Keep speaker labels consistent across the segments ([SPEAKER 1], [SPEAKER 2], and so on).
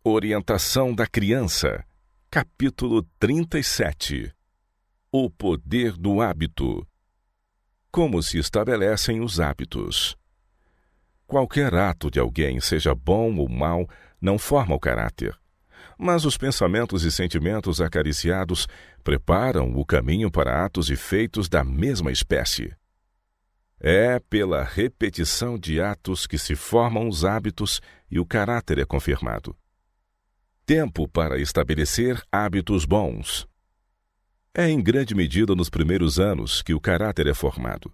[SPEAKER 1] Orientação da criança. Capítulo 37. O poder do hábito. Como se estabelecem os hábitos? Qualquer ato de alguém, seja bom ou mau, não forma o caráter. Mas os pensamentos e sentimentos acariciados preparam o caminho para atos e feitos da mesma espécie. É pela repetição de atos que se formam os hábitos e o caráter é confirmado. Tempo para estabelecer hábitos bons. É em grande medida nos primeiros anos que o caráter é formado.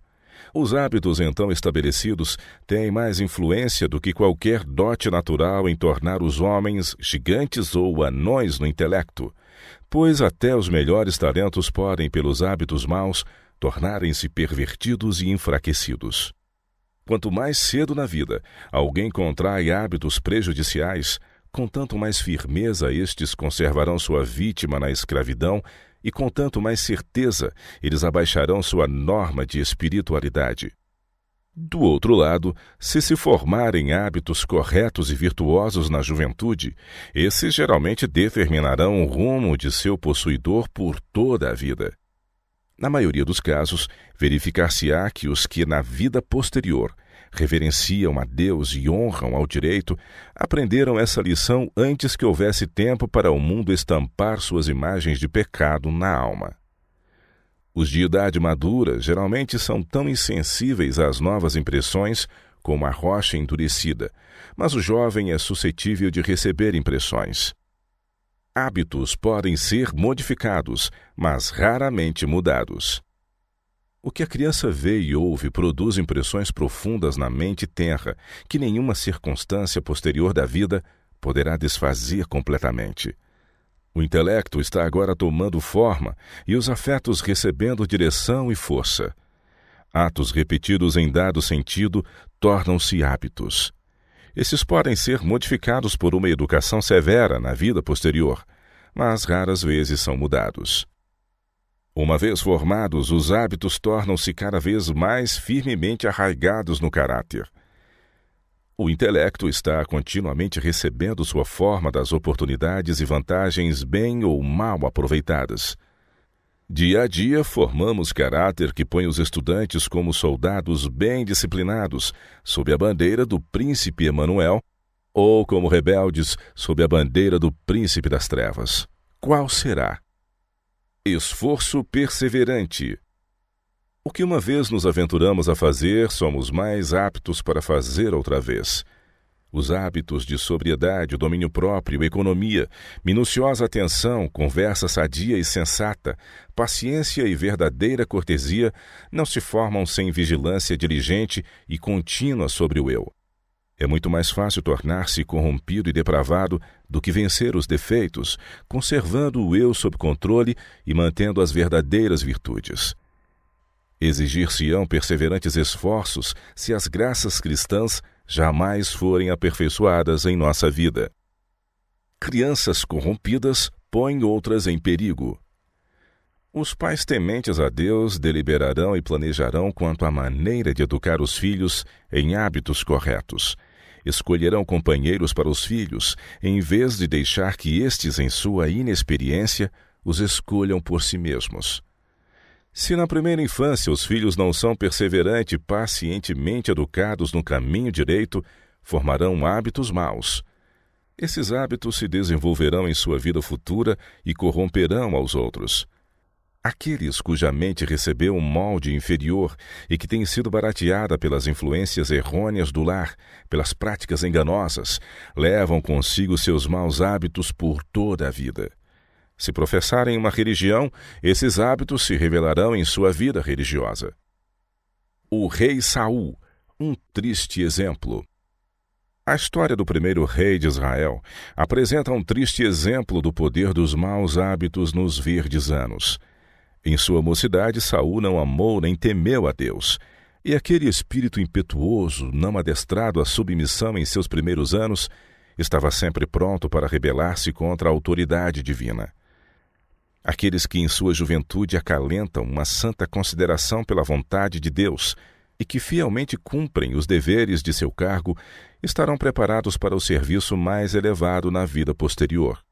[SPEAKER 1] Os hábitos então estabelecidos têm mais influência do que qualquer dote natural em tornar os homens gigantes ou anões no intelecto, pois até os melhores talentos podem, pelos hábitos maus, tornarem-se pervertidos e enfraquecidos. Quanto mais cedo na vida alguém contrai hábitos prejudiciais, com tanto mais firmeza estes conservarão sua vítima na escravidão e com tanto mais certeza eles abaixarão sua norma de espiritualidade. Do outro lado, se formarem hábitos corretos e virtuosos na juventude, esses geralmente determinarão o rumo de seu possuidor por toda a vida. Na maioria dos casos, verificar-se-á que os que na vida posterior reverenciam a Deus e honram ao direito, aprenderam essa lição antes que houvesse tempo para o mundo estampar suas imagens de pecado na alma. Os de idade madura geralmente são tão insensíveis às novas impressões como a rocha endurecida, mas o jovem é suscetível de receber impressões. Hábitos podem ser modificados, mas raramente mudados. O que a criança vê e ouve produz impressões profundas na mente tenra, que nenhuma circunstância posterior da vida poderá desfazer completamente. O intelecto está agora tomando forma e os afetos recebendo direção e força. Atos repetidos em dado sentido tornam-se hábitos. Esses podem ser modificados por uma educação severa na vida posterior, mas raras vezes são mudados. Uma vez formados, os hábitos tornam-se cada vez mais firmemente arraigados no caráter. O intelecto está continuamente recebendo sua forma das oportunidades e vantagens bem ou mal aproveitadas. Dia a dia, formamos caráter que põe os estudantes como soldados bem disciplinados, sob a bandeira do príncipe Emanuel, ou como rebeldes, sob a bandeira do príncipe das trevas. Qual será? Esforço perseverante. O que uma vez nos aventuramos a fazer, somos mais aptos para fazer outra vez. Os hábitos de sobriedade, domínio próprio, economia, minuciosa atenção, conversa sadia e sensata, paciência e verdadeira cortesia não se formam sem vigilância diligente e contínua sobre o eu. É muito mais fácil tornar-se corrompido e depravado do que vencer os defeitos, conservando o eu sob controle e mantendo as verdadeiras virtudes. Exigir-se-ão perseverantes esforços se as graças cristãs jamais forem aperfeiçoadas em nossa vida. Crianças corrompidas põem outras em perigo. Os pais tementes a Deus deliberarão e planejarão quanto à maneira de educar os filhos em hábitos corretos. Escolherão companheiros para os filhos, em vez de deixar que estes, em sua inexperiência, os escolham por si mesmos. Se na primeira infância os filhos não são perseverantes e pacientemente educados no caminho direito, formarão hábitos maus. Esses hábitos se desenvolverão em sua vida futura e corromperão aos outros. Aqueles cuja mente recebeu um molde inferior e que tem sido barateada pelas influências errôneas do lar, pelas práticas enganosas, levam consigo seus maus hábitos por toda a vida. Se professarem uma religião, esses hábitos se revelarão em sua vida religiosa. O rei Saul, um triste exemplo. A história do primeiro rei de Israel apresenta um triste exemplo do poder dos maus hábitos nos verdes anos. Em sua mocidade, Saul não amou nem temeu a Deus, e aquele espírito impetuoso, não adestrado à submissão em seus primeiros anos, estava sempre pronto para rebelar-se contra a autoridade divina. Aqueles que em sua juventude acalentam uma santa consideração pela vontade de Deus e que fielmente cumprem os deveres de seu cargo, estarão preparados para o serviço mais elevado na vida posterior.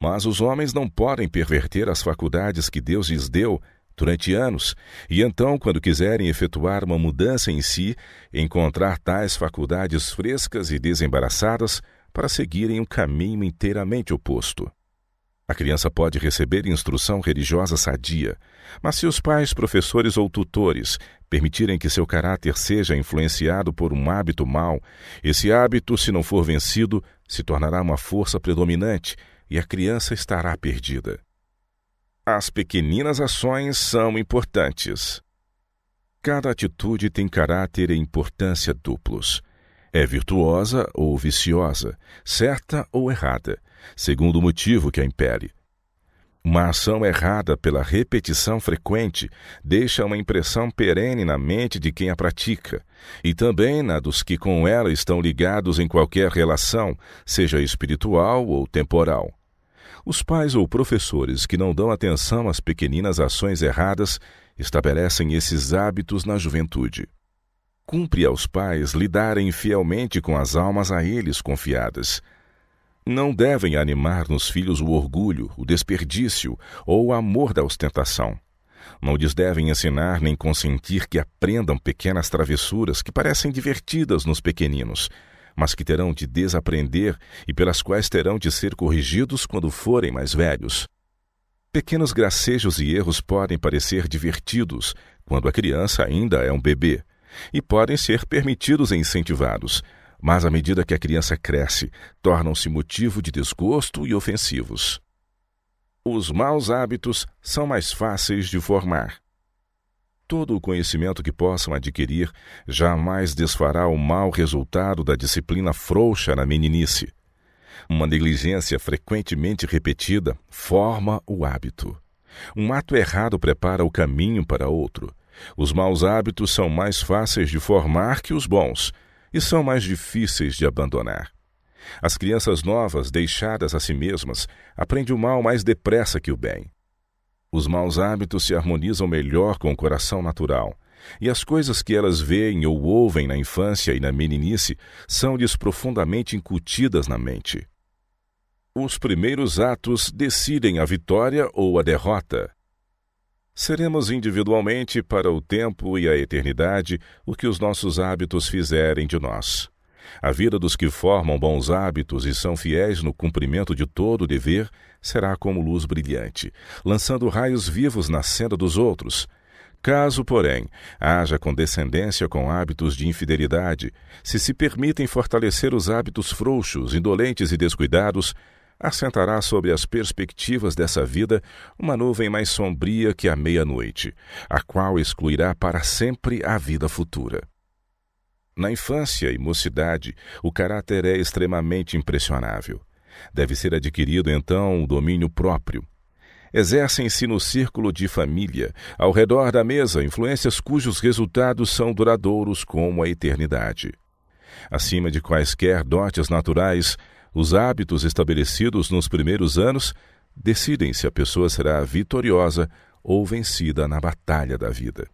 [SPEAKER 1] Mas os homens não podem perverter as faculdades que Deus lhes deu durante anos, e então, quando quiserem efetuar uma mudança em si, encontrar tais faculdades frescas e desembaraçadas para seguirem um caminho inteiramente oposto. A criança pode receber instrução religiosa sadia, mas se os pais, professores ou tutores permitirem que seu caráter seja influenciado por um hábito mau, esse hábito, se não for vencido, se tornará uma força predominante e a criança estará perdida. As pequeninas ações são importantes. Cada atitude tem caráter e importância duplos. É virtuosa ou viciosa, certa ou errada, segundo o motivo que a impele. Uma ação errada pela repetição frequente deixa uma impressão perene na mente de quem a pratica, e também na dos que com ela estão ligados em qualquer relação, seja espiritual ou temporal. Os pais ou professores que não dão atenção às pequeninas ações erradas estabelecem esses hábitos na juventude. Cumpre aos pais lidarem fielmente com as almas a eles confiadas. Não devem animar nos filhos o orgulho, o desperdício ou o amor da ostentação. Não lhes devem ensinar nem consentir que aprendam pequenas travessuras que parecem divertidas nos pequeninos, mas que terão de desaprender e pelas quais terão de ser corrigidos quando forem mais velhos. Pequenos gracejos e erros podem parecer divertidos quando a criança ainda é um bebê, e podem ser permitidos e incentivados, mas à medida que a criança cresce, tornam-se motivo de desgosto e ofensivos. Os maus hábitos são mais fáceis de formar. Todo o conhecimento que possam adquirir jamais desfará o mau resultado da disciplina frouxa na meninice. Uma negligência frequentemente repetida forma o hábito. Um ato errado prepara o caminho para outro. Os maus hábitos são mais fáceis de formar que os bons, e são mais difíceis de abandonar. As crianças novas, deixadas a si mesmas, aprendem o mal mais depressa que o bem. Os maus hábitos se harmonizam melhor com o coração natural, e as coisas que elas veem ou ouvem na infância e na meninice são-lhes profundamente incutidas na mente. Os primeiros atos decidem a vitória ou a derrota. Seremos individualmente para o tempo e a eternidade o que os nossos hábitos fizerem de nós. A vida dos que formam bons hábitos e são fiéis no cumprimento de todo o dever será como luz brilhante, lançando raios vivos na senda dos outros. Caso, porém, haja condescendência com hábitos de infidelidade, se permitem fortalecer os hábitos frouxos, indolentes e descuidados, assentará sobre as perspectivas dessa vida uma nuvem mais sombria que a meia-noite, a qual excluirá para sempre a vida futura. Na infância e mocidade, o caráter é extremamente impressionável. Deve ser adquirido, então, o domínio próprio. Exercem-se no círculo de família, ao redor da mesa, influências cujos resultados são duradouros como a eternidade. Acima de quaisquer dotes naturais, os hábitos estabelecidos nos primeiros anos decidem se a pessoa será vitoriosa ou vencida na batalha da vida.